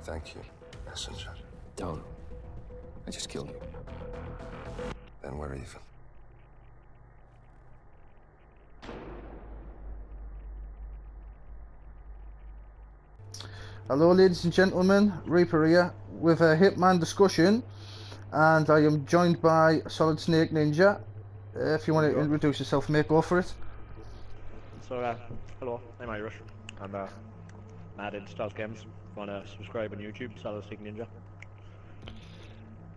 thank you, messenger. Don't. I just killed you. Then we're even. Hello ladies and gentlemen, Reaper here with a Hitman discussion, and I am joined by Solid Snake Ninja. If you want to introduce yourself, mate, go for it. So, hello, I'm Irish, and mad into stealth games. Want to subscribe on YouTube, Solid Snake Ninja.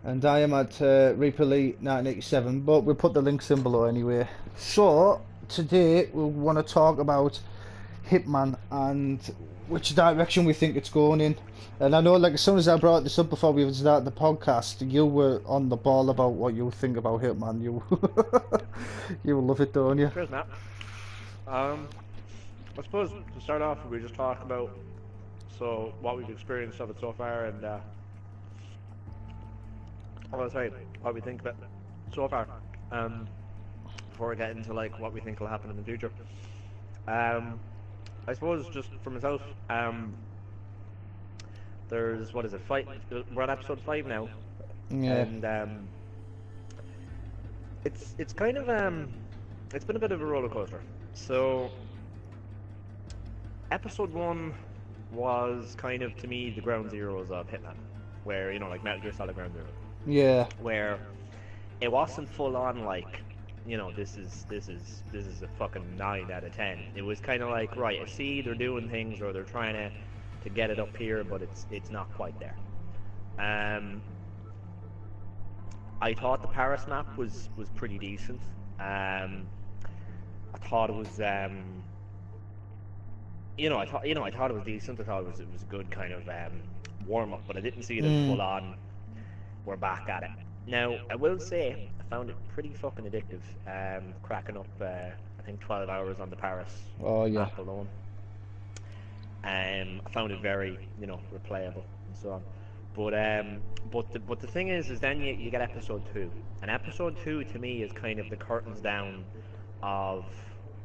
And I am at Reaper Lee 1987, but we'll put the links in below anyway. So, today we want to talk about Hitman and which direction we think it's going in. And I know, like, as soon as I brought this up before we even started the podcast, you were on the ball about what you think about Hitman. You you love it, don't you? Cheers, Matt. I suppose to start off, we just talk about what we've experienced of it so far, and what we think of it so far. Before we get into like what we think will happen in the future. I suppose just for myself, there's, what is it, 5? We're on episode 5 now. Yeah. And it's kind of it's been a bit of a roller coaster. So episode 1 was kind of, to me, the ground zeros of Hitman, where, you know, like Metal Gear Solid Ground Zero. Yeah. Where it wasn't full on like, you know, this is a fucking 9 out of 10. It was kind of like, right, I see they're doing things, or they're trying to get it up here, but it's not quite there. I thought the Paris map was pretty decent. I thought it was I thought it was decent. I thought it was a good kind of warm up, but I didn't see it as full on. We're back at it. Now, I will say, I found it pretty fucking addictive, cracking up, I think 12 hours on the Paris map alone. I found it very, you know, replayable and so on. But the thing is then you get episode 2. And episode 2, to me, is kind of the curtains down of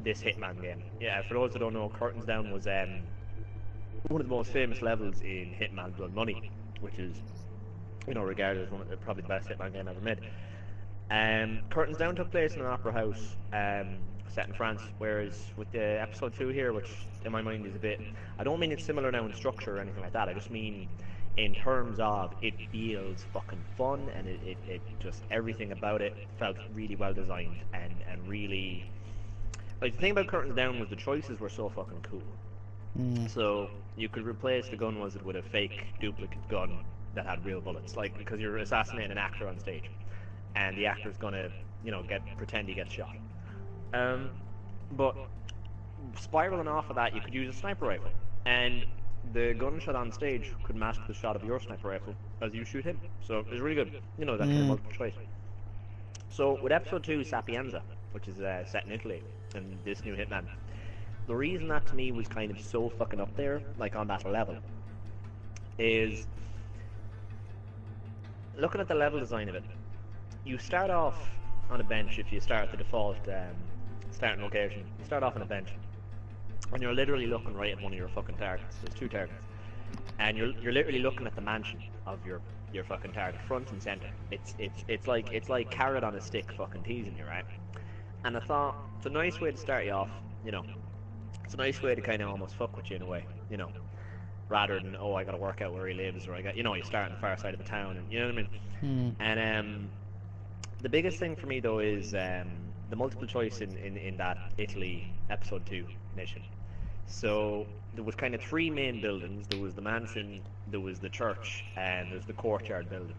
this Hitman game. Yeah, for those that don't know, Curtains Down was one of the most famous levels in Hitman Blood Money, which is, you know, regarded as probably the best Hitman game ever made. Curtains Down took place in an opera house set in France, whereas with the episode 2 here, which in my mind is a bit, I don't mean it's similar now in structure or anything like that, I just mean in terms of it feels fucking fun, and it just, everything about it felt really well designed, and really, like, the thing about Curtains Down was the choices were so fucking cool. So you could replace the gun, was it, with a fake duplicate gun that had real bullets, like, because you're assassinating an actor on stage, and the actor's gonna, you know, pretend he gets shot. But spiraling off of that, you could use a sniper rifle, and the gunshot on stage could mask the shot of your sniper rifle as you shoot him. So it was really good, you know, that kind of multiple choice. So with episode 2, Sapienza, which is set in Italy, and this new Hitman, the reason that to me was kind of so fucking up there, like on that level, is looking at the level design of it. You start off on a bench. If you start at the default starting location, you start off on a bench, and you're literally looking right at one of your fucking targets. There's 2 targets, and you're literally looking at the mansion of your fucking target, front and center. It's like carrot on a stick, fucking teasing you, right? And I thought it's a nice way to start you off, you know. It's a nice way to kind of almost fuck with you in a way, you know, rather than, oh, I gotta work out where he lives, or I got, you know, you start on the far side of the town, and you know what I mean. And the biggest thing for me though is the multiple choice in that Italy episode 2 mission. So there was kind of 3 main buildings. There was the mansion, there was the church, and there's the courtyard building,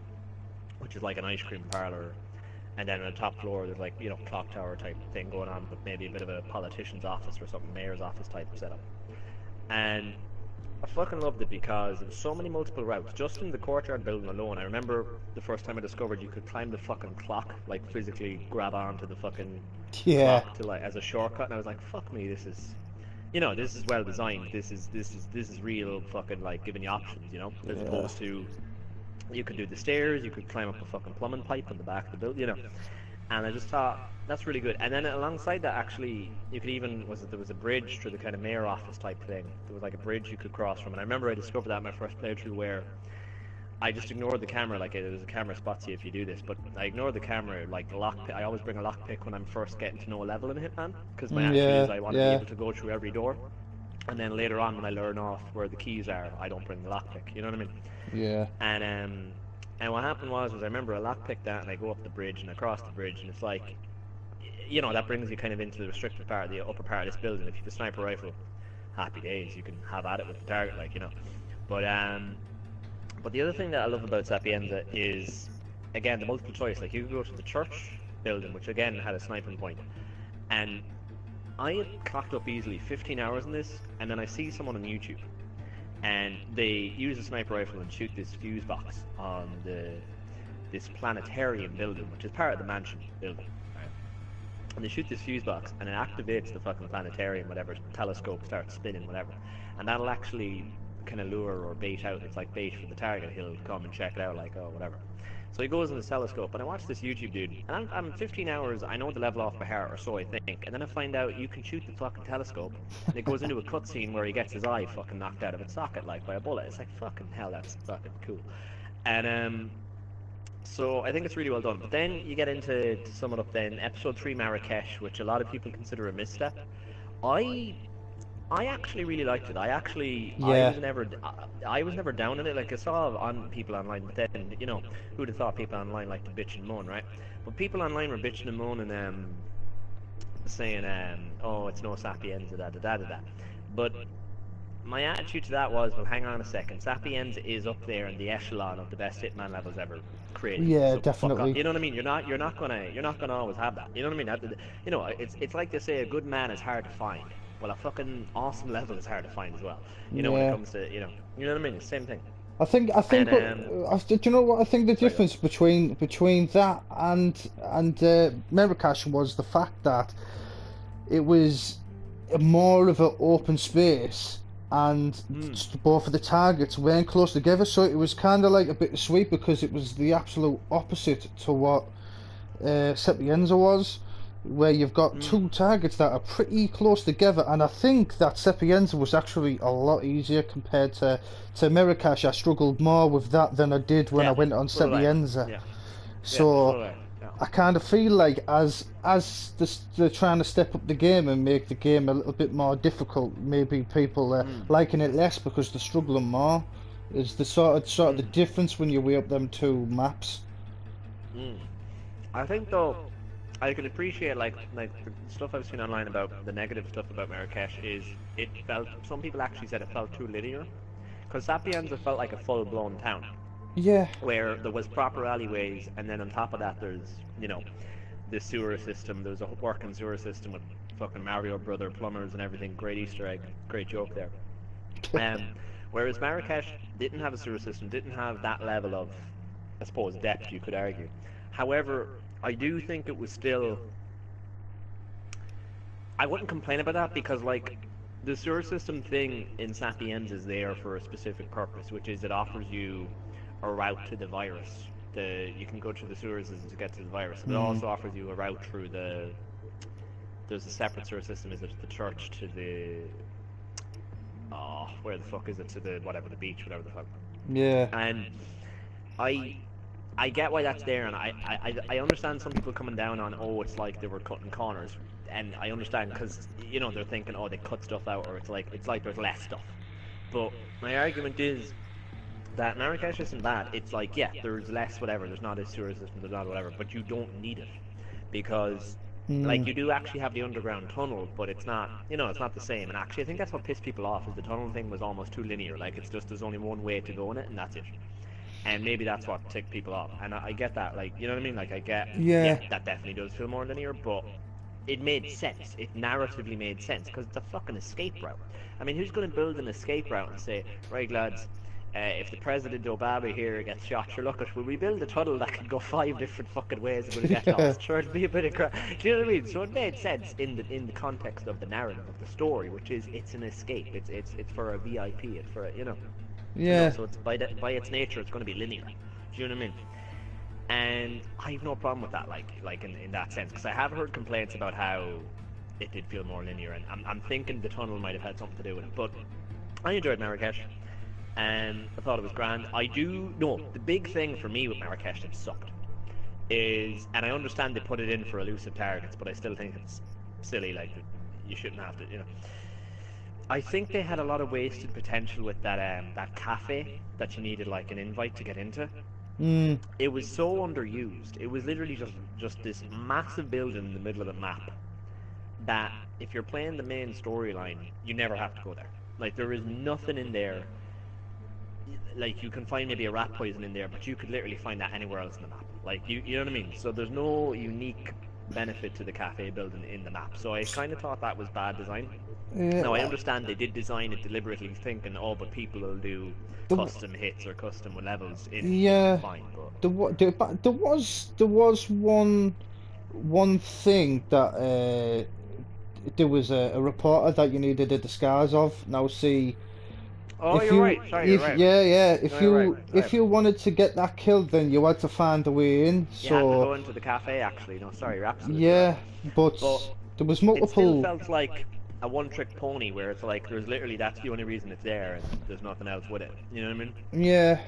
which is like an ice cream parlor. And then on the top floor, there's, like, you know, clock tower type thing going on, but maybe a bit of a politician's office or something, mayor's office type setup. And I fucking loved it because there was so many multiple routes. Just in the courtyard building alone, I remember the first time I discovered you could climb the fucking clock, like physically grab onto the fucking clock to, like, as a shortcut, and I was like, fuck me, this is, you know, this is well designed. This is real fucking, like, giving you options, you know, as opposed to, you could do the stairs, you could climb up a fucking plumbing pipe on the back of the building, you know. And I just thought that's really good. And then alongside that, actually, you could even there was a bridge through the kind of mayor office type thing. There was like a bridge you could cross from, and I remember I discovered that in my first playthrough where I just ignored the camera. Like there's a camera spots you if you do this, but I ignored the camera. Like the lockpick, I always bring a lockpick when I'm first getting to know a level in Hitman, because my attitude is I want to be able to go through every door. And then later on, when I learn off where the keys are, I don't bring the lockpick. You know what I mean? Yeah. And what happened was I remember I lockpicked that, and I go up the bridge and across the bridge, and it's like, you know, that brings you kind of into the restricted part, the upper part of this building. If you have a sniper rifle, happy days, you can have at it with the target, like, you know. But the other thing that I love about Sapienza is, again, the multiple choice. Like, you could go to the church building, which again had a sniping point, and I had clocked up easily 15 hours in this, and then I see someone on YouTube, and they use a sniper rifle and shoot this fuse box on this planetarium building, which is part of the mansion building. Right? And they shoot this fuse box, and it activates the fucking planetarium, whatever, telescope starts spinning, whatever, and that'll actually kind of lure or bait out. It's like bait for the target. He'll come and check it out, like, oh, whatever. So he goes in the telescope, and I watch this YouTube dude, and I'm 15 hours, I know the level off by heart, or so I think, and then I find out you can shoot the fucking telescope, and it goes into a cutscene where he gets his eye fucking knocked out of its socket, like, by a bullet. It's like, fucking hell, that's fucking cool. And, so I think it's really well done. But then you get into, to sum it up then, Episode 3 Marrakesh, which a lot of people consider a misstep. I actually really liked it. I was never down on it. Like I saw on people online, but then, you know, who'd have thought people online like to bitch and moan, right? But people online were bitching and moaning, saying, oh, it's no Sapienza, da da da da da. But my attitude to that was, well, hang on a second. Sapienza is up there in the echelon of the best Hitman levels ever created. Yeah, so definitely. You know what I mean? You're not gonna always have that. You know what I mean? You know, it's like they say, a good man is hard to find. Well, a fucking awesome level is hard to find as well. You know, when it comes to, you know what I mean? It's the same thing. I think. Do you know what I think the difference between that and Marrakesh was the fact that it was more of an open space, and both of the targets weren't close together, so it was kind of like a bit sweet, because it was the absolute opposite to what Sapienza was, where you've got two targets that are pretty close together. And I think that Sapienza was actually a lot easier compared to Marrakesh. I struggled more with that than I did when I went on Sapienza. Yeah. So I kind of feel like as they're trying to step up the game and make the game a little bit more difficult, maybe people are liking it less because they're struggling more. Is the sort of the difference when you weigh up them two maps. I think though, I can appreciate like the stuff I've seen online about the negative stuff about Marrakesh is some people actually said it felt too linear, because Sapienza felt like a full-blown town. Yeah. Where there was proper alleyways, and then on top of that there's, you know, the sewer system. There's a working sewer system with fucking Mario Brother plumbers and everything. Great Easter egg, great joke there. Whereas Marrakesh didn't have a sewer system, didn't have that level of, I suppose, depth, you could argue. However, I do think it was still, I wouldn't complain about that, because like the sewer system thing in Sapienza is there for a specific purpose, which is it offers you a route to the virus. You can go through the sewers to get to the virus. But it also offers you a route through there's a separate sewer system, is it the church to the, where the fuck is it, to the, whatever, the beach, whatever the fuck. Yeah. And I get why that's there, and I understand some people coming down on, oh, it's like they were cutting corners, and I understand, because, you know, they're thinking, oh, they cut stuff out, or it's like there's less stuff. But my argument is that Marrakesh isn't that. It's like, yeah, there's less whatever, there's not a sewer system, there's not whatever, but you don't need it, because like you do actually have the underground tunnel, but it's not, you know, it's not the same. And actually I think that's what pissed people off, is the tunnel thing was almost too linear. Like, it's just, there's only one way to go in it, and that's it. And maybe that's what ticked people off, and I get that, like, you know what I mean, like, I get, yeah, that definitely does feel more linear, but it made sense, it narratively made sense, because it's a fucking escape route. I mean, who's going to build an escape route and say, right lads, if the President Obama here gets shot, sure, look, will we build a tunnel that can go 5 different fucking ways and we'll get lost? Sure, it'd be a bit of crap. Do you know what I mean? So it made sense in the context of the narrative of the story, which is, it's an escape, it's for a VIP, it's for a, you know. Yeah. You know, so it's by its nature, it's going to be linear. Do you know what I mean? And I have no problem with that, like in that sense, because I have heard complaints about how it did feel more linear, and I'm thinking the tunnel might have had something to do with it. But I enjoyed Marrakesh, and I thought it was grand. The big thing for me with Marrakesh that sucked is, and I understand they put it in for elusive targets, but I still think it's silly. Like, you shouldn't have to, I think they had a lot of wasted potential with that cafe that you needed like an invite to get into. It was so underused. It was literally just this massive building in the middle of the map that if you're playing the main storyline, you never have to go there. Like, there is nothing in there. Like, you can find maybe a rat poison in there, but you could literally find that anywhere else in the map. Like, you know what I mean? So there's no unique benefit to the cafe building in the map. So I kind of thought that was bad design. Yeah. Now, I understand they did design it deliberately thinking, but people will do custom hits or custom levels in fine, but there was one thing that there was a reporter that you needed a disguise of. Now see, oh, if you're you right. Sorry, if you're right. yeah No, if you're you right. if you wanted to get that killed, then you had to find a way in. You had to So go into the cafe, actually. No, sorry, you're absolutely yeah, right. but there was multiple. It still felt like a one-trick pony, where it's like there's literally that's the only reason it's there, and there's nothing else with it. You know what I mean? Yeah.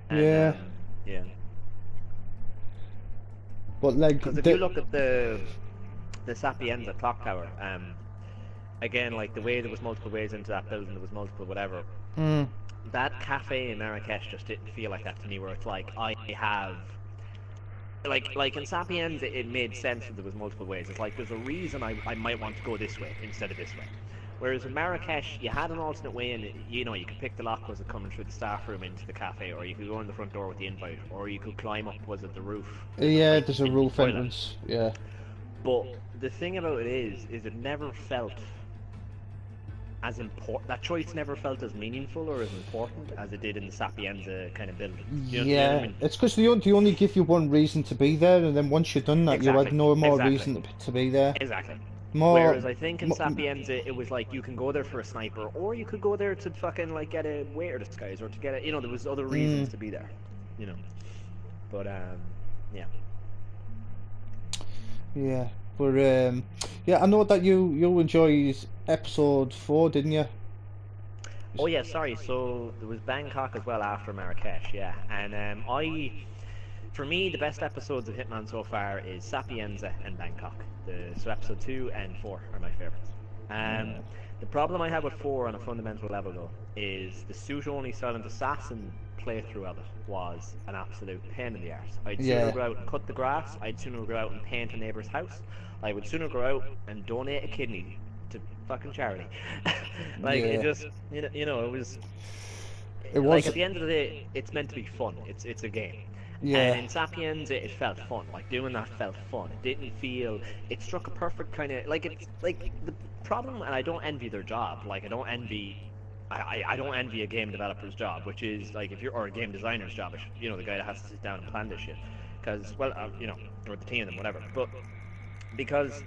And, Yeah. Yeah. But like, Because if you look at the Sapienza clock tower, again, like the way there was multiple ways into that building, there was multiple whatever. That cafe in Marrakesh just didn't feel like that to me, where it's like I have. Like in Sapiens, it made sense that there was multiple ways. It's like there's a reason I might want to go this way instead of this way. Whereas in Marrakesh, you had an alternate way in. You could pick the lock, was it coming through the staff room into the cafe, or you could go in the front door with the invite, or you could climb up, was it the roof? Yeah, there's a into roof the toilet. entrance. Yeah. But the thing about it is it never felt as important. That choice never felt as meaningful or as important as it did in the Sapienza kind of building. You know what I mean? It's because they only give you one reason to be there, and then once you've done that, you had no more reason to be there. Exactly. More, Whereas I think in Sapienza, it was like you can go there for a sniper, or you could go there to fucking like get a waiter disguise, or to get a, there was other reasons to be there, But yeah. Yeah, but yeah, I know that you enjoyed episode 4, didn't you? Oh yeah, sorry. So there was Bangkok as well after Marrakesh, yeah. And for me, the best episodes of Hitman so far is Sapienza and Bangkok. So episode 2 and 4 are my favorites. The problem I have with 4 on a fundamental level though is the suit-only silent assassin playthrough of it was an absolute pain in the arse. I'd sooner go out and cut the grass. I'd sooner go out and paint a neighbour's house. I would sooner go out and donate a kidney to fucking charity. It just, it was. It was like at the end of the day, it's meant to be fun. It's a game. Yeah. And in Sapiens, it felt fun. Like doing that felt fun. It didn't feel. It struck a perfect kind of it's like the problem, and I don't envy their job. Like I don't envy. I don't envy a game developer's job, which is like or a game designer's job, the guy that has to sit down and plan this shit. Because or the team of them, whatever. But because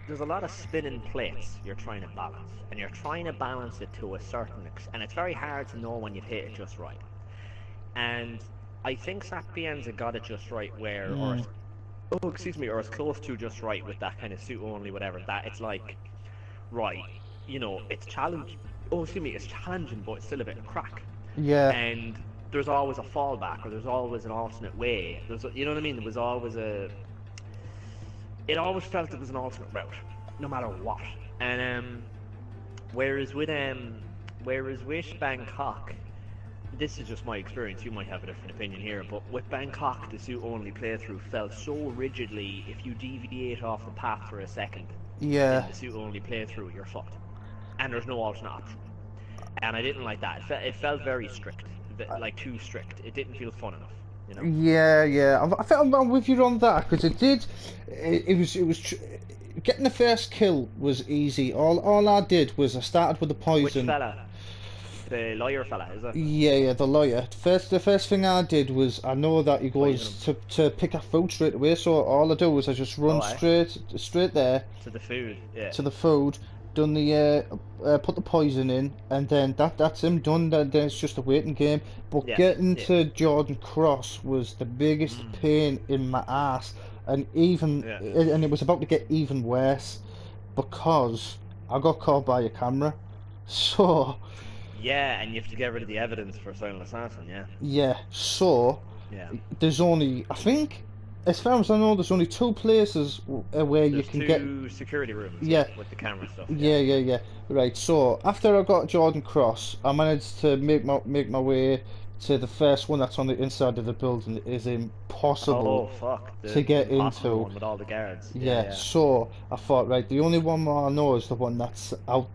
there's a lot of spinning plates you're trying to balance, and you're trying to balance it to a certain extent, and it's very hard to know when you've hit it just right. And I think Sapienza got it just right, or as close to just right with that kind of suit only, whatever. That it's like, right, it's challenging. It's challenging, but it's still a bit of crack. Yeah. And there's always a fallback, or there's always an alternate way. You know what I mean? There was always it always felt it was an alternate route, no matter what. And whereas with Bangkok, this is just my experience. You might have a different opinion here, but with Bangkok, the suit-only playthrough felt so rigidly. If you deviate off the path for a second, in the suit-only playthrough, you're fucked, and there's no alternate option. And I didn't like that. It felt very strict, like too strict. It didn't feel fun enough. Yeah. I think I'm with you on that, because it was getting the first kill was easy. All I did was I started with the poison. Which fella? The lawyer fella, is it? Yeah, the lawyer. The first thing I did was, I know that he goes to pick a food straight away, so all I do was I just run straight there to the food. Yeah. To the food, done the put the poison in, and then that's him done. Then it's just a waiting game. But Yeah, getting yeah. to Jordan Cross was the biggest pain in my ass, and Yeah. it was about to get even worse because I got caught by a camera. So Yeah, and you have to get rid of the evidence for Silent Assassin, yeah. yeah, so Yeah. there's only I think, as far as I know, there's only two places where you There's can get. two security rooms, yeah, Yeah, with the camera stuff, yeah. yeah. Right. So after I got Jordan Cross, I managed to make my way to the first one that's on the inside of the building. It is impossible Oh, fuck, to the get impossible into. one with all the guards. Yeah, Yeah. yeah. So I thought, right, the only one I know is the one that's Out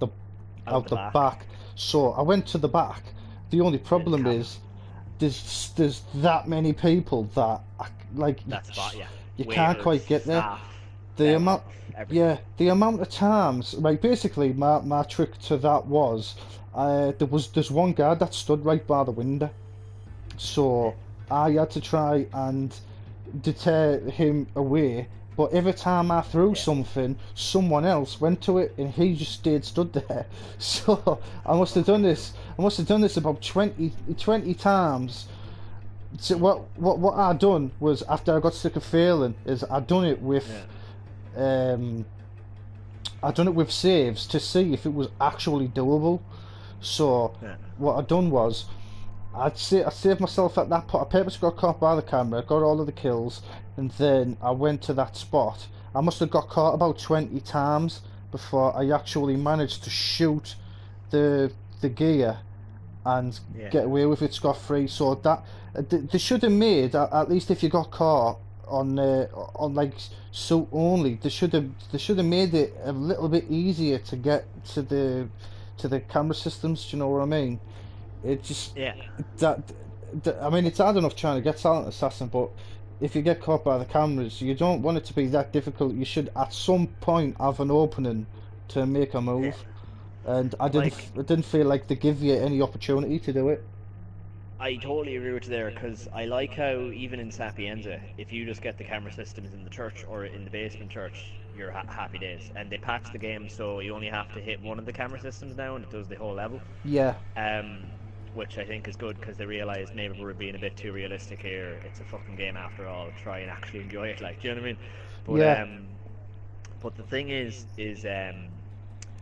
out the the back. back. So I went to the back. The only Yeah, the problem cabin. is there's that many people that like That spot, yeah. you can't Waiters, quite get there. staff, The amount, bellhops, everything. yeah, the amount of times, like basically my trick to that was, there's one guard that stood right by the window, Yeah. so I had to try and deter him away. But every time I threw Yeah. something, someone else went to it, and he just stayed stood there. So I must have done this. I must have done this about 20 times. So what I done was, after I got sick of failing, is Yeah. um I done it with saves to see if it was actually doable. So Yeah. what I done was, I saved myself at that point. I purposely got caught by the camera, got all of the kills, and then I went to that spot. I must have got caught about 20 times before I actually managed to shoot the gear and Yeah. get away with it scot-free. So that they should have made, at least if you got caught on like suit only, they should have made it a little bit easier to get to the camera systems. Do you know what I mean? It just Yeah. that, I mean, it's hard enough trying to get Silent Assassin, but if you get caught by the cameras, you don't want it to be that difficult. You should at some point have an opening to make a Yeah. move, and Like, I didn't feel like they give you any opportunity to do it. I totally agree with you there, because I like how even in Sapienza, if you just get the camera systems in the church or in the basement church, you're happy days. And they patch the game so you only have to hit one of the camera systems now, and it does the whole level. Yeah, Um, which I think is good, because they realised maybe we're being a bit too realistic here. It's a fucking game after all. Try and actually enjoy it, like, do you know what I mean? But yeah, but the thing is, and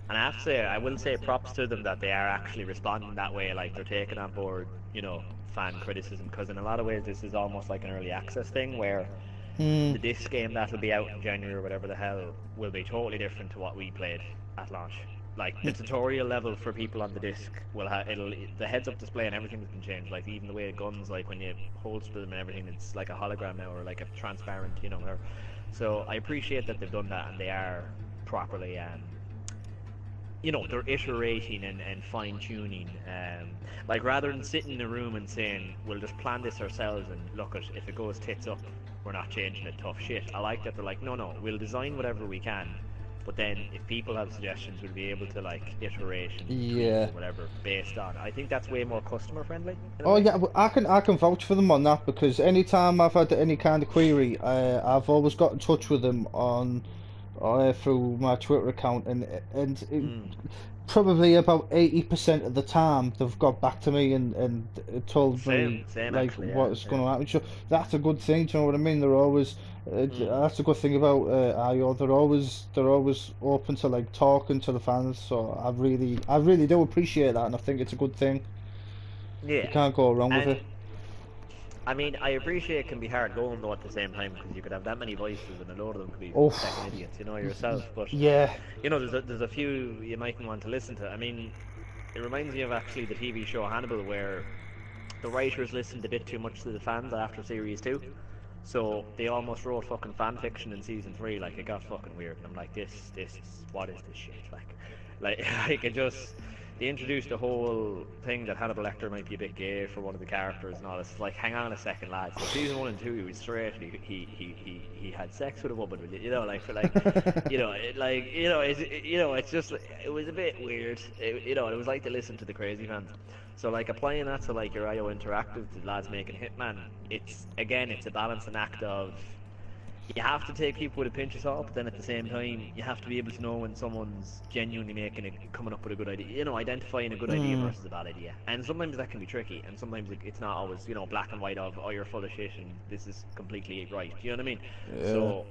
I have to say, I will say props to them that they are actually responding that way. Like, they're taking on board, fan criticism, because in a lot of ways this is almost like an early access thing where mm, the disc game that'll be out in January or whatever the hell will be totally different to what we played at launch. Like, the tutorial level for people on the disc will have the heads-up display and everything has been changed. Like, even the way the guns, like when you holster them and everything, it's like a hologram now, or like a transparent, whatever. So I appreciate that they've done that, and they are properly they're iterating and fine tuning. Like, rather than sitting in a room and saying we'll just plan this ourselves and look at if it goes tits up, we're not changing it. Tough shit. I like that they're like, no, we'll design whatever we can, but then if people have suggestions, we'll be able to like iterate and tweak yeah. or whatever based on. I think that's way more customer friendly. Oh yeah, well, I can vouch for them on that, because anytime I've had any kind of query, I've always got in touch with them on through my Twitter account, and probably about 80% of the time they've got back to me and told me Same like actually. what's going to happen. So that's a good thing. Do you know what I mean? They're always that's a good thing about IO. They're always open to like talking to the fans. So I really do appreciate that, and I think it's a good thing. You Yeah, can't go wrong with it. and I mean, I appreciate it can be hard going though at the same time, because you could have that many voices and a load of them could be Oh, second idiots, yourself. But yeah, there's a few you mightn't want to listen to. I mean, it reminds me of actually the TV show Hannibal, where the writers listened a bit too much to the fans after series 2, so they almost wrote fucking fan fiction in season 3. Like, it got fucking weird, and I'm like, what is this shit? Like like it just. They introduced a whole thing that Hannibal Lecter might be a bit gay for one of the characters and all this. It's like, hang on a second, lads. So season 1 and 2, he was straight. He had sex with a woman, it's just, it was a bit weird. It was like to listen to the crazy fans. So like, applying that to like your IO Interactive, the lads making Hitman, it's a balancing act of you have to take people with a pinch of salt, but then at the same time, you have to be able to know when someone's genuinely coming up with a good idea. You know, identifying a good idea versus a bad idea. And sometimes that can be tricky, and sometimes it's not always, you know, black and white of, oh, you're full of shit and this is completely right. Do you know what I mean? Yeah. So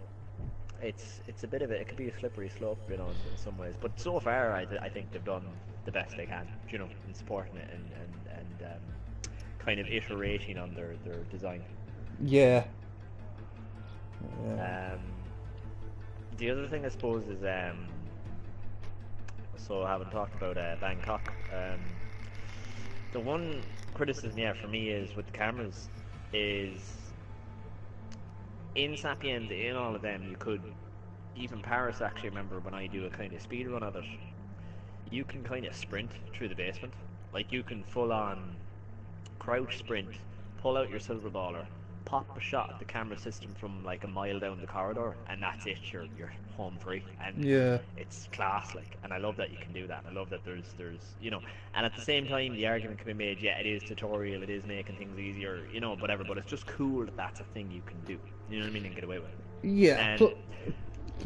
it's a bit of it. It could be a slippery slope, you know, in some ways. But so far, I think they've done the best they can, you know, in supporting it and kind of iterating on their design. Yeah. The other thing I suppose is so I haven't talked about Bangkok. The one criticism, yeah, for me is with the cameras is in Sapiens, in all of them, you could even Paris. Actually, remember when I do a kind of speed run of it, you can kind of sprint through the basement, like you can full on crouch sprint, pull out your silver baller, pop a shot at the camera system from like a mile down the corridor, and that's it. You're home free, and Yeah. it's class. Like, and I love that you can do that. I love that there's you know, and at the same time, the argument can be made. Yeah, it is tutorial. It is making things easier. You know, whatever. But it's just cool that that's a thing you can do. You know what I mean? And get away with it. Yeah. And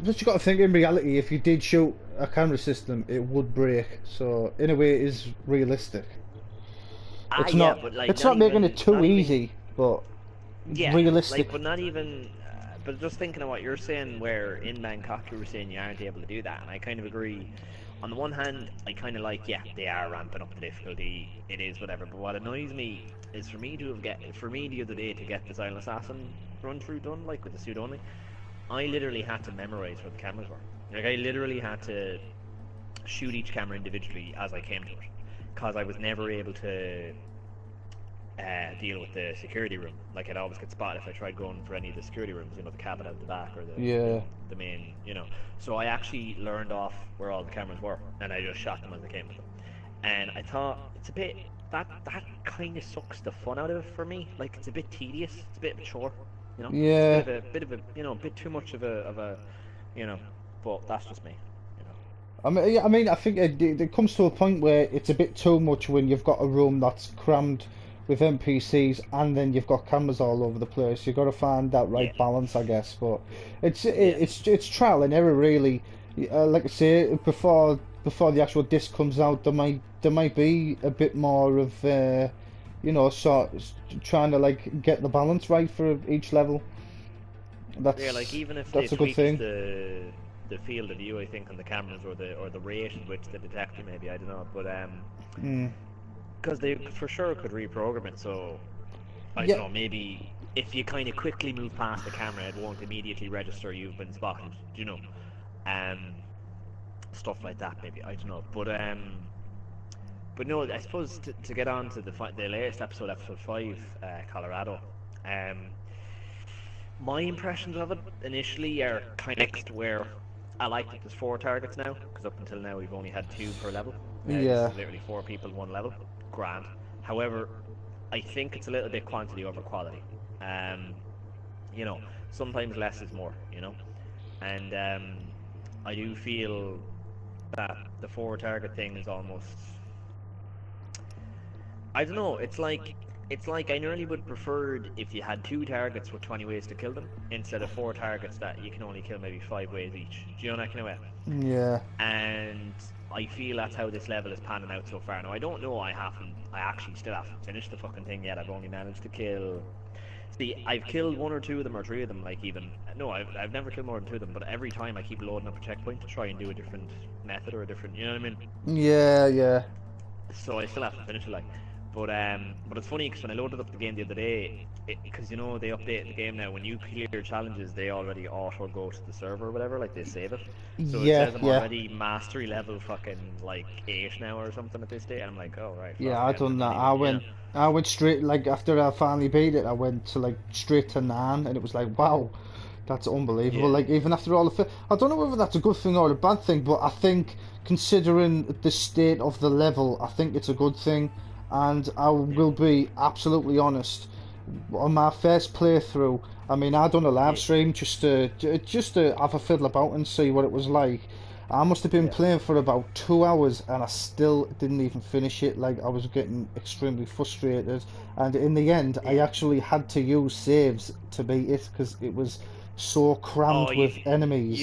But you got to think, in reality, if you did shoot a camera system, it would break. So in a way, it is realistic. It's yeah, not. but like, It's not making even, it too not even, easy, but yeah, realistic. like, but not even. But just thinking of what you're saying, where in Bangkok you were saying you aren't able to do that, and I kind of agree. On the one hand, I kind of like, yeah, they are ramping up the difficulty. It is whatever. But what annoys me is for me the other day to get the Silent Assassin run through done, like with the suit only, I literally had to memorize where the cameras were. Like, I literally had to shoot each camera individually as I came to it, because I was never able to deal with the security room. Like, I'd always get spotted if I tried going for any of the security rooms, you know, the cabin out the back or the main, you know. So I actually learned off where all the cameras were, and I just shot them as I came with them. And I thought it's a bit that kind of sucks the fun out of it for me. Like, it's a bit tedious. It's a bit of a chore, you know. Yeah. It's a bit of a you know, a bit too much of a you know. But that's just me, you know. I mean, I think it comes to a point where it's a bit too much when you've got a room that's crammed with NPCs and then you've got cameras all over the place. You've got to find that right balance, I guess. But it's trial and error, really. Like I say, before the actual disc comes out, there might be a bit more of you know, sort trying to like get the balance right for each level. Yeah, like even if that's they a good tweaked thing. the field of view, I think, on the cameras, or the rate at which they detect you, maybe, I don't know, but because they for sure could reprogram it, so I don't know, maybe if you kind of quickly move past the camera, it won't immediately register you've been spotted, you know, stuff like that, maybe, I don't know, but no, I suppose to get on to the latest episode 5, Colorado, my impressions of it initially are kind of mixed, where I like that there's 4 targets now, because up until now we've only had 2 per level. It's literally 4 people, 1 level. Grand. However, I think it's a little bit quantity over quality. You know, sometimes less is more, you know. And I do feel that the 4 target thing is almost, I don't know, it's like I nearly would prefer if you had 2 targets with 20 ways to kill them, instead of 4 targets that you can only kill maybe 5 ways each. Do you know that kind of way? Yeah. And I feel that's how this level is panning out so far. Now, I don't know, I actually still haven't finished the fucking thing yet. I've only managed to kill... See, I've killed 1 or 2 of them, or 3 of them, like, even... No, I've never killed more than 2 of them, but every time I keep loading up a checkpoint to try and do a different method or a different... You know what I mean? Yeah. So I still haven't finished it, like... But it's funny, because when I loaded up the game the other day, because, you know, they updated the game now, when you clear challenges, they already auto go to the server or whatever, like, they save it. So it says I'm already mastery level fucking, like, 8 now or something at this day, and I'm like, oh, right. Yeah, I done that. I went straight, like, after I finally beat it, I went to, like, straight to 9, and it was like, wow, that's unbelievable. Like, even after all the... I don't know whether that's a good thing or a bad thing, but I think, considering the state of the level, I think it's a good thing. And I will be absolutely honest, on my first playthrough, I mean, I done a live stream just to have a fiddle about and see what it was like. I must have been playing for about 2 hours, and I still didn't even finish it. Like, I was getting extremely frustrated, and in the end, I actually had to use saves to beat it, because it was so crammed Oh, with enemies.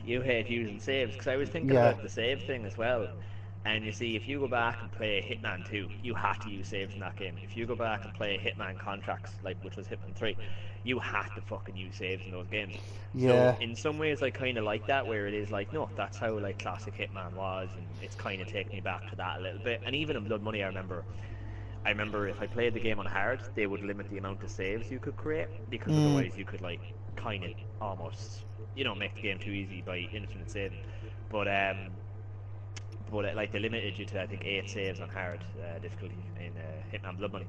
you hate using saves because I was thinking Yeah. about the save thing as well. And you see, if you go back and play Hitman 2, you had to use saves in that game. If you go back and play Hitman Contracts, like which was Hitman 3, you had to fucking use saves in those games. So Yeah. in some ways, I kind of like that, where it is like, no, that's how like classic Hitman was, and it's kind of taking me back to that a little bit. And even in Blood Money, I remember if I played the game on hard, they would limit the amount of saves you could create because Mm. otherwise you could like kind of almost make the game too easy by infinite saving. But like they limited you to I think 8 saves on hard difficulty in Hitman Blood Money.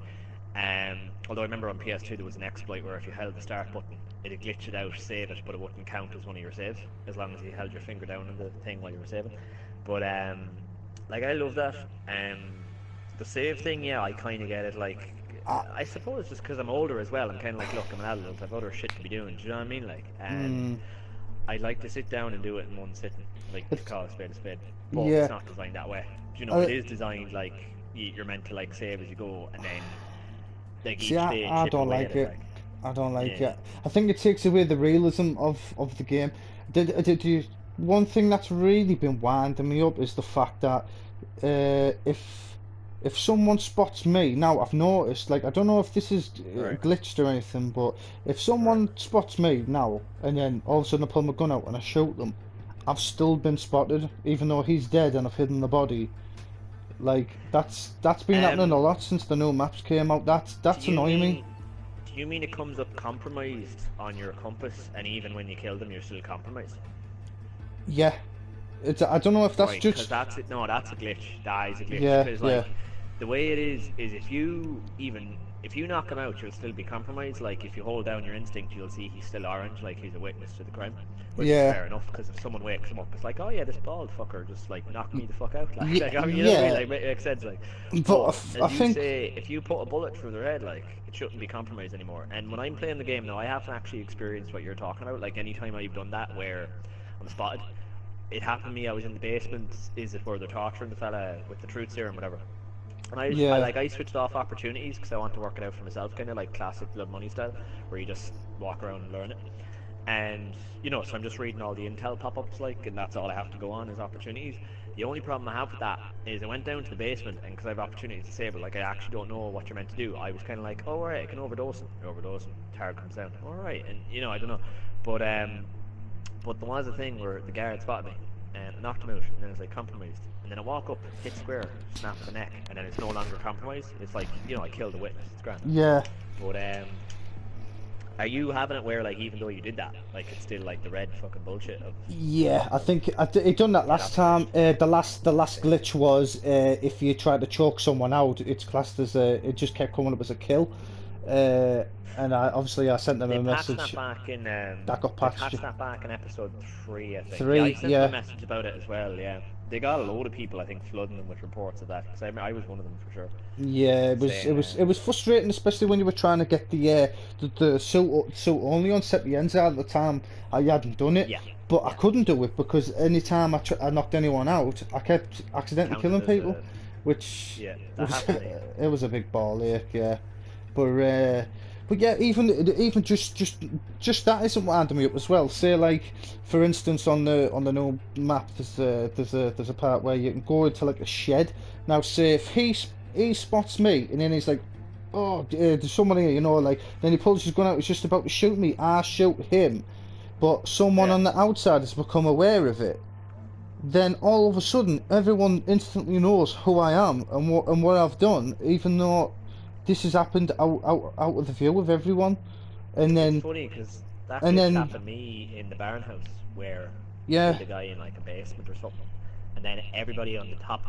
Although I remember on PS2 there was an exploit where if you held the start button, it'd glitch it out, save it, but it wouldn't count as one of your saves as long as you held your finger down on the thing while you were saving. But like I love that. The save thing, yeah, I kind of get it. Like, I, I suppose just because I'm older as well, I'm kind of like, look, I'm an adult, I've other shit to be doing. Do you know what I mean? Like, and mm, I'd like to sit down and do it in one sitting, like to it's, call a spade a spade. But yeah. it's not designed that way. Do you know? I, It is designed like you're meant to like save as you go, and then like See, each day I chip don't away like at it. it. Like, I don't like yeah, it. I think it takes away the realism of the game. Did you? One thing that's really been winding me up is the fact that if someone spots me now, I've noticed. Like, I don't know if this is right, glitched or anything, but if right. someone spots me now and then all of a sudden I pull my gun out and I shoot them, I've still been spotted, even though he's dead and I've hidden the body. Like that's been happening a Um, lot since the new maps came out. do That's you annoying me. mean do you mean it comes up compromised on your compass, and even when you kill them, you're still compromised? Yeah, I don't know if that's Right, because just that's it. No, that's a glitch. That is a glitch. yeah, Because yeah, like the way it is if you knock him out, you'll still be compromised. Like if you hold down your instinct, you'll see he's still orange, like he's a witness to the crime, which is yeah, fair enough. Because if someone wakes him up, it's like, oh yeah, this bald fucker just like knocked me the fuck out. Like, yeah, like I mean, you know what I mean? yeah. Like it makes sense. Like, But but I as you think say, if you put a bullet through their head, like it shouldn't be compromised anymore. And when I'm playing the game now, I haven't actually experienced what you're talking about. Like anytime I've done that where I'm spotted, it happened to me. I was in the basement. Is it where they're torturing the fella with the truth serum, whatever? And yeah, I switched off opportunities because I want to work it out for myself, kind of like classic Blood Money style, where you just walk around and learn it. And so I'm just reading all the intel pop-ups, like, and that's all I have to go on is opportunities. The only problem I have with that is I went down to the basement, and because I have opportunities disabled, like I actually don't know what you're meant to do. I was kind of like, oh, alright, I can overdose him. I overdose him. Target comes down. Alright, and I don't know, but there was a thing where the guard spotted me and I knocked him out, and then it's like compromised. And then I walk up, hit square, snap the neck, and then it's no longer compromised. It's like, I killed a witness. It's grand. yeah, But are you having it where like even though you did that, like it's still like the red fucking bullshit of yeah. I think I done that yeah, last that's time. finished. The last Okay. glitch was if you try to choke someone out, it's classed as a. It just kept coming up as a kill. Uh, and I sent them They a patched that message back in that got patched. episode 3, I think. Yeah, I Three, sent them a yeah. message about it as well. Yeah, they got a load of people I think flooding them with reports of that because I was one of them for sure. Yeah, Saying it was frustrating, especially when you were trying to get the suit only on set the ends out at the time. I hadn't done it, yeah, but I yeah, couldn't do it because any time I knocked anyone out, I kept accidentally counted killing as people, a which yeah. That was happened to me. it was a big ball ache, yeah. But yeah, even just that isn't winding me up as well. Say like, for instance, on the new map, there's a part where you can go into like a shed. Now, say if he spots me and then he's like, oh, there's someone here, like then he pulls his gun out, he's just about to shoot me. I shoot him, but someone Yeah. on the outside has become aware of it. Then all of a sudden, everyone instantly knows who I am and what I've done, even though this has happened out of the view of everyone. And It's then funny because that and glitch then happened to me in the barn house where I yeah, killed a guy in like a basement or something, and then everybody on the top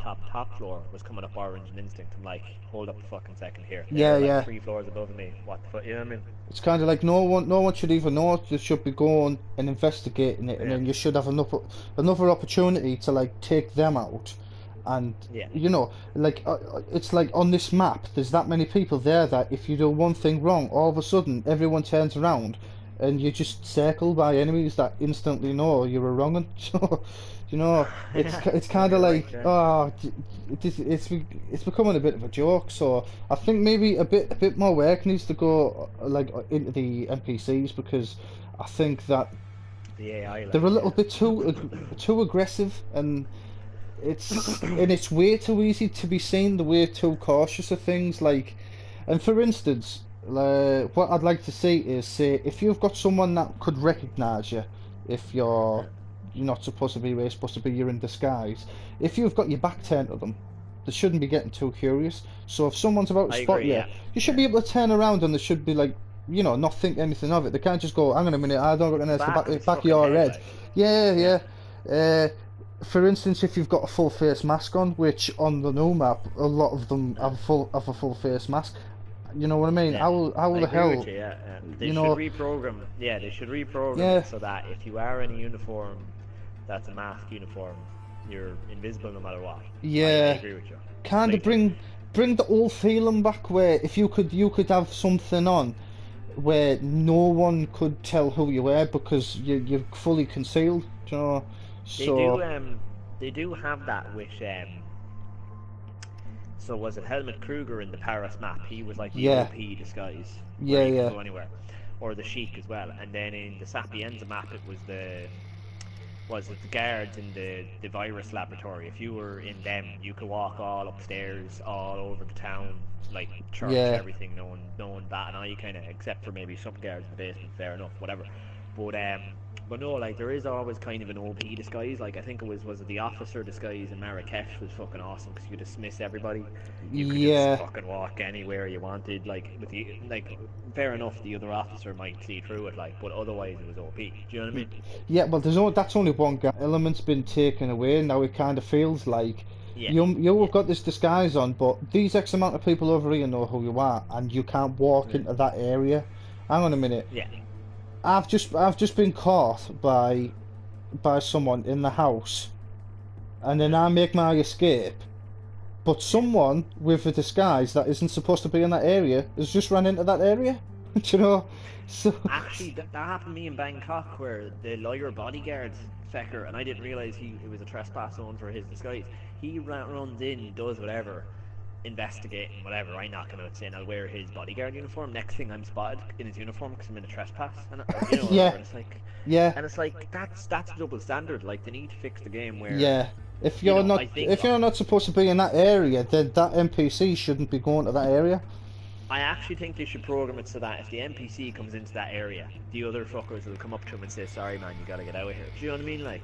floor was coming up orange and instinct. I'm like, hold up a fucking second here. yeah, They're like yeah. 3 floors above me. What the fuck? You know what I mean? It's kind of like no one should even know. They should be going and investigating it, and Yeah. then you should have another opportunity to like take them out. And Yeah. like it's like on this map, there's that many people there that if you do one thing wrong, all of a sudden everyone turns around and you're just circled by enemies that instantly know you're a wrong 'un. So, it's kind of like, oh, it's becoming a bit of a joke. So I think maybe a bit more work needs to go like into the NPCs, because I think that The AI, they're a little bit too aggressive, and it's way too easy to be seen. The way too cautious of things, like, and for instance, what I'd like to see is, say, if you've got someone that could recognise you, if you're not supposed to be where you're supposed to be, you're in disguise. If you've got your back turned to them, they shouldn't be getting too curious. So if someone's about to spot you, you should be able to turn around, and they should be like, not think anything of it. They can't just go, hang on a minute, I don't recognise the back of your head. Like. Yeah. For instance, if you've got a full face mask on, which on the new map, a lot of them have a full face mask. You know what I mean? Yeah. How the hell? They should reprogram. Yeah, they should reprogram it so that if you are in a uniform that's a mask uniform, you're invisible no matter what. Yeah. I agree with you. Kind of bring the old feeling back, where if you could have something on where no one could tell who you were because you're fully concealed. So they do have that with so was it Helmut Kruger in the Paris map? He was like the OP disguise. Yeah. He could go anywhere. Or the Sheik as well. And then in the Sapienza map, it was the guards in the virus laboratory. If you were in them, you could walk all upstairs, all over the town, like church, everything. No one bat an eye, kind of, except for maybe some guards in the basement. Fair enough, whatever. But no, like, there is always kind of an OP disguise. Like, I think it was it the officer disguise in Marrakesh was fucking awesome, because you could dismiss everybody. You could just fucking walk anywhere you wanted. Like, fair enough, the other officer might see through it, like, but otherwise it was OP. Do you know what I mean? Yeah, but that's only one element's been taken away. Now it kind of feels like you've got this disguise on, but these X amount of people over here know who you are, and you can't walk into that area. Hang on a minute. Yeah. I've just been caught by someone in the house, and then I make my escape, but someone with a disguise that isn't supposed to be in that area has just run into that area. Do you know? So actually, that happened to me in Bangkok, where the lawyer bodyguard fecker, and I didn't realise it was a trespass zone for his disguise. He runs in, does whatever, investigating, whatever. I'm not gonna say I'll wear his bodyguard uniform. Next thing, I'm spotted in his uniform because I'm in a trespass, and and it's like, and it's like that's a double standard. Like, they need to fix the game where if you're not supposed to be in that area, then that NPC shouldn't be going to that area. I actually think they should program it so that if the NPC comes into that area, the other fuckers will come up to him and say, "Sorry, man, you gotta get out of here." Do you know what I mean? Like,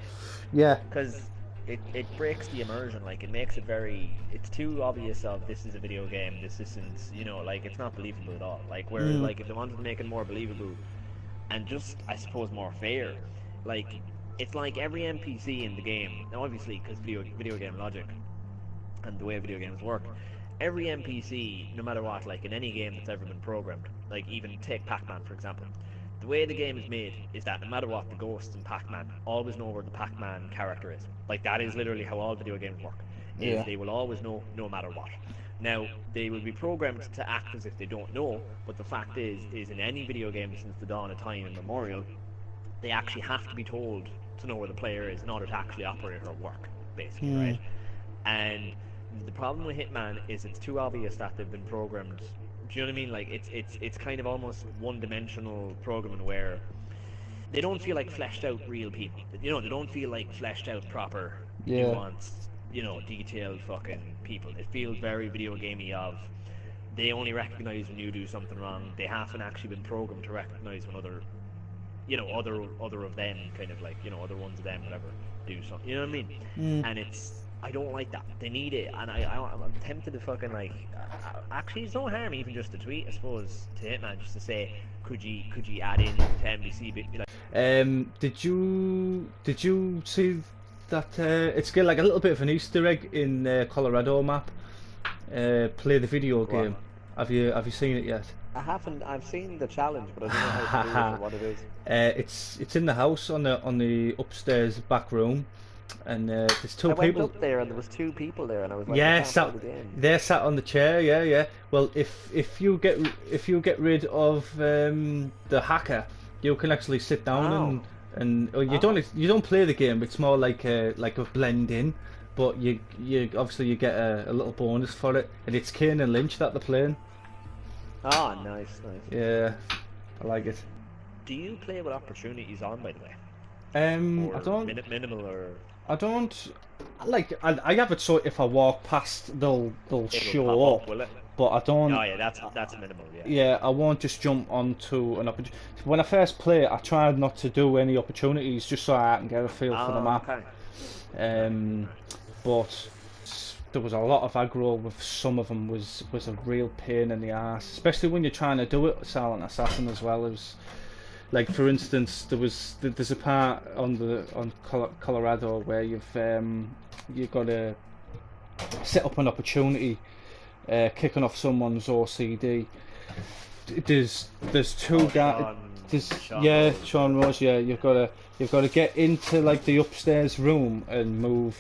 because it breaks the immersion. Like, it makes it it's too obvious of, this is a video game, this isn't, like, it's not believable at all. Like, where like, if they wanted to make it more believable and just, I suppose, more fair, like, it's like every NPC in the game, now obviously because video game logic and the way video games work, every NPC, no matter what, like in any game that's ever been programmed, like even take Pac-Man for example, the way the game is made is that no matter what, the ghosts in Pac-Man always know where the Pac-Man character is. Like, that is literally how all video games work. They will always know, no matter what. Now, they will be programmed to act as if they don't know, but the fact is in any video game since the dawn of time immemorial, they actually have to be told to know where the player is in order to actually operate or work, basically, right? And the problem with Hitman is it's too obvious that they've been programmed. Do you know what I mean? Like, it's kind of almost one-dimensional programming where they don't feel like fleshed out real people. They don't feel like fleshed out proper, nuanced, detailed fucking people. It feels very video gamey of, they only recognize when you do something wrong. They haven't actually been programmed to recognize when other of them, kind of like, other ones of them, whatever, do something. You know what I mean? And I don't like that. They need it, and I'm tempted to fucking, like, actually, it's no harm even just to tweet, I suppose, to Hitman, just to say, could you add in to NBC? Be like, did you see that? It's like a little bit of an Easter egg in Colorado map. Play the video game. Have you seen it yet? I haven't. I've seen the challenge, but I don't know how to do it or what it is. It's in the house on the upstairs back room. And there's two people. I went up there and there was two people there, and I was like, they're sat on the chair. Yeah. Well, if you get rid of the hacker, You can actually sit down Oh. and you don't play the game. It's more like a blend in, but you obviously you get a little bonus for it, and it's Kane and Lynch that they're playing. Ah, nice, nice. Yeah, I like it. Do you play with opportunities on, by the way? I Or don't. minimal, or I don't. I have it so if I walk past, they'll it will show pop up, will it? but I don't. Oh yeah, that's minimal. Yeah. Yeah, I won't just jump onto an opportunity. When I first play, I tried not to do any opportunities just so I can get a feel for the Oh, map. okay. But there was a lot of aggro with some of them. Was a real pain in the ass, especially when you're trying to do it with Silent Assassin as well. It was like, for instance, there's a part on Colorado where you've got to set up an opportunity, kicking off someone's OCD. There's two guys. Sean Rose. Yeah, you've got to get into like the upstairs room and move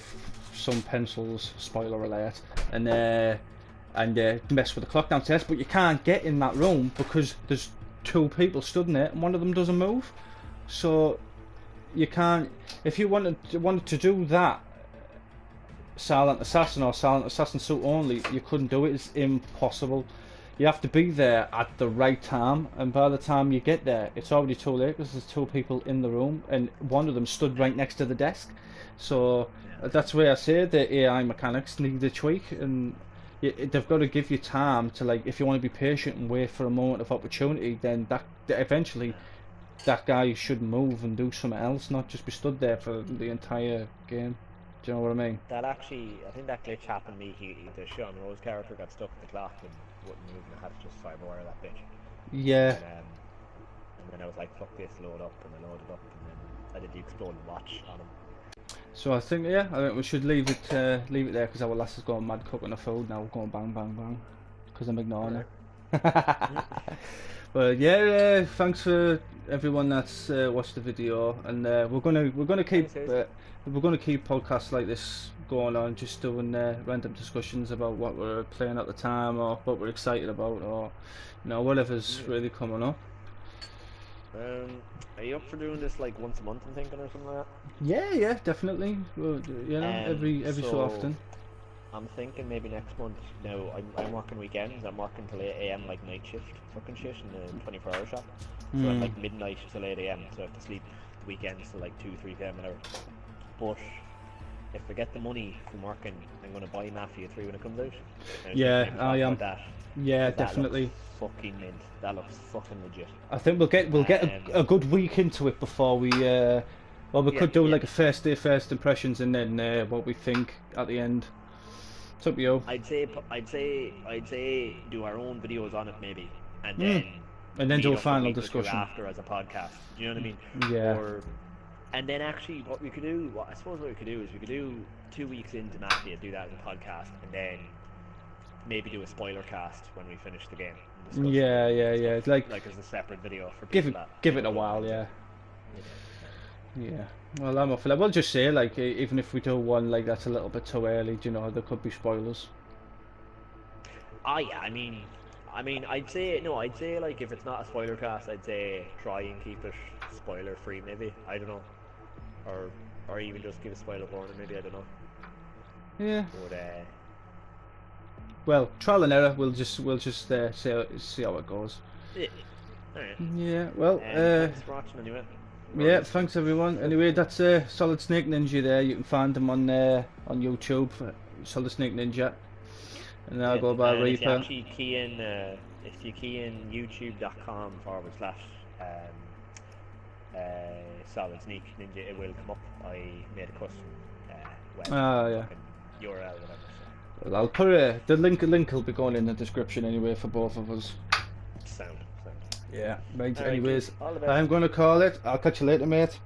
some pencils. Spoiler alert. And mess with the clock downstairs, but you can't get in that room because there's two people stood in it and one of them doesn't move. So you can't. If you wanted to do that Silent Assassin or Silent Assassin suit only, you couldn't do it. It's impossible. You have to be there at the right time, and by the time you get there, it's already too late because there's two people in the room, and one of them stood right next to the desk. So that's where I say the AI mechanics need a tweak, and they've got to give you time to, like, if you want to be patient and wait for a moment of opportunity, then that eventually that guy should move and do something else, not just be stood there for the entire game. Do you know what I mean? That actually, I think that glitch happened to me. The Sean Rose character got stuck with the clock and wouldn't move, and I had to just cyberwire that bitch. Yeah. And then I was like, fuck this, load up, and I loaded up, and then I did the exploding watch on him. So I think we should leave it there because our lass is going mad cooking the food now, going bang bang bang, because I'm ignoring her. But yeah, thanks for everyone that's watched the video, and we're gonna keep podcasts like this going on, just doing random discussions about what we're playing at the time or what we're excited about, or whatever's really coming up. Are you up for doing this like once a month, I'm thinking, or something like that? Yeah, definitely. Well, every so often. I'm thinking maybe next month. Now I'm working weekends. I'm working till 8 AM, like night shift, fucking shift in the 24-hour shop. So at like midnight till 8 AM. So I have to sleep the weekends till like 2-3 PM an hour. But if I get the money from working, I'm gonna buy Mafia 3 when it comes out. Yeah, I am. Yeah, that definitely. Looks fucking mint. That looks fucking legit. I think we'll get a good week into it before we could do like a first impressions, and then what we think at the end. It's up to you. I'd say do our own videos on it maybe, and then do a final discussion after as a podcast. Do you know what I mean? Yeah. And then actually, what we could do is we could do 2 weeks into Mafia, do that as a podcast, and then maybe do a spoiler cast when we finish the game. Yeah. Like as a separate video for people give it a while, yeah. Well, I'm up for that. We'll just say, like, even if we do one like that's a little bit too early, there could be spoilers. Oh yeah, I mean, I'd say like if it's not a spoiler cast, I'd say try and keep it spoiler free, maybe. I don't know, or even just give a spoiler warning, maybe. I don't know. Yeah. But well, trial and error. We'll just see how it goes. Yeah. Alright. Yeah. Well. Thanks for watching anyway. Yeah, thanks everyone. Anyway, that's Solid Snake Ninja there. You can find him on YouTube, Solid Snake Ninja. And I'll go by Reaper. If you actually key in youtube.com / Solid Snake Ninja, it will come up. I made a custom web URL, whatever. So. Well, I'll put the link will be going in the description anyway for both of us. Sound. Yeah, right. All Anyways, right, I'm going to call it. I'll catch you later, mate.